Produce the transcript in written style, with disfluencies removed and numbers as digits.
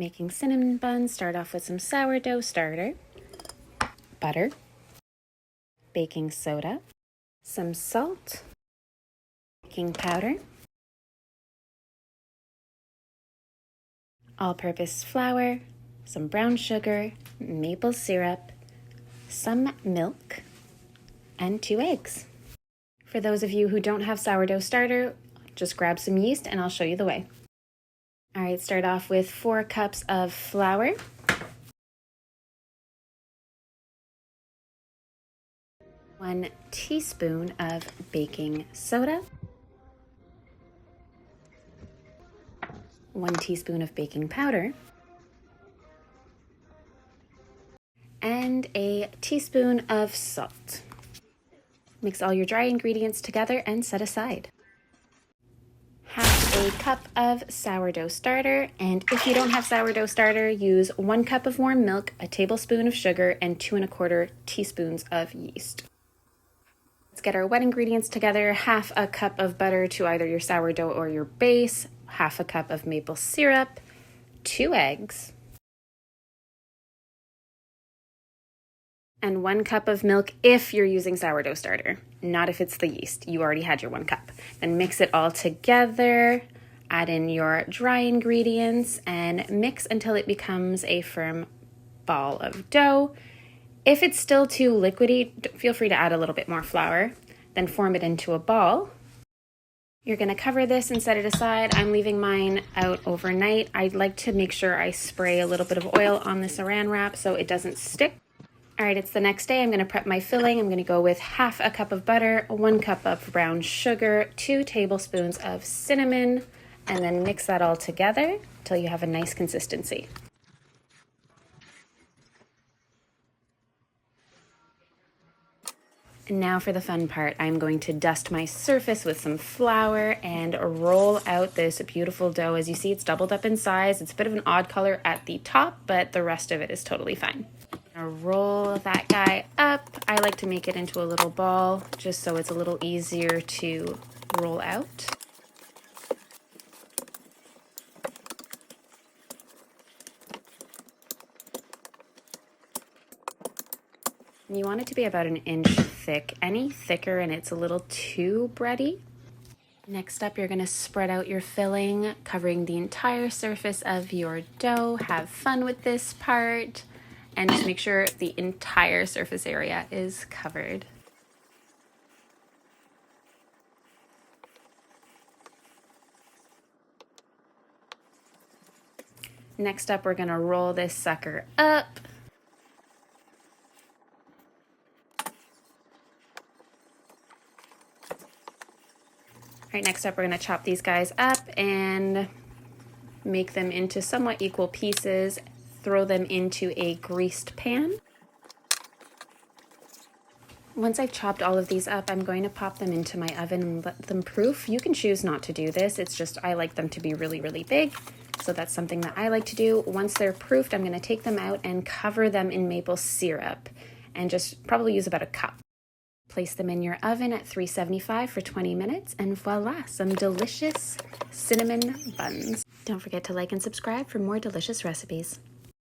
Making cinnamon buns, start off with some sourdough starter, butter, baking soda, some salt, baking powder, all-purpose flour, some brown sugar, maple syrup, some milk, and 2 eggs. For those of you who don't have sourdough starter, just grab some yeast and I'll show you the way. All right, start off with 4 cups of flour, 1 teaspoon of baking soda, 1 teaspoon of baking powder, and a teaspoon of salt. Mix all your dry ingredients together and set aside. Half a cup of sourdough starter, and if you don't have sourdough starter, use 1 cup of warm milk, a tablespoon of sugar, and 2 1/4 teaspoons of yeast. Let's get our wet ingredients together. Half a cup of butter to either your sourdough or your base, half a cup of maple syrup, 2 eggs, and 1 cup of milk if you're using sourdough starter, not if it's the yeast. You already had your 1 cup. Then mix it all together, add in your dry ingredients, and mix until it becomes a firm ball of dough. If it's still too liquidy, feel free to add a little bit more flour. Then form it into a ball. You're gonna cover this and set it aside. I'm leaving mine out overnight. I'd like to make sure I spray a little bit of oil on the saran wrap so it doesn't stick. All right, it's the next day. I'm gonna prep my filling. I'm gonna go with half a cup of butter, 1 cup of brown sugar, 2 tablespoons of cinnamon, and then mix that all together until you have a nice consistency. And now for the fun part. I'm going to dust my surface with some flour and roll out this beautiful dough. As you see, it's doubled up in size. It's a bit of an odd color at the top, but the rest of it is totally fine. I'm gonna roll that guy up. I like to make it into a little ball just so it's a little easier to roll out. You want it to be about 1 inch thick. Any thicker and it's a little too bready. Next up, you're gonna spread out your filling, covering the entire surface of your dough. Have fun with this part, and just make sure the entire surface area is covered. Next up, we're gonna roll this sucker up. All right, next up, we're gonna chop these guys up and make them into somewhat equal pieces. Throw them into a greased pan. Once I've chopped all of these up, I'm going to pop them into my oven and let them proof. You can choose not to do this. It's just I like them to be really, really big. So that's something that I like to do. Once they're proofed, I'm gonna take them out and cover them in maple syrup and just probably use about 1 cup. Place them in your oven at 375 for 20 minutes, and voila, some delicious cinnamon buns. Don't forget to like and subscribe for more delicious recipes.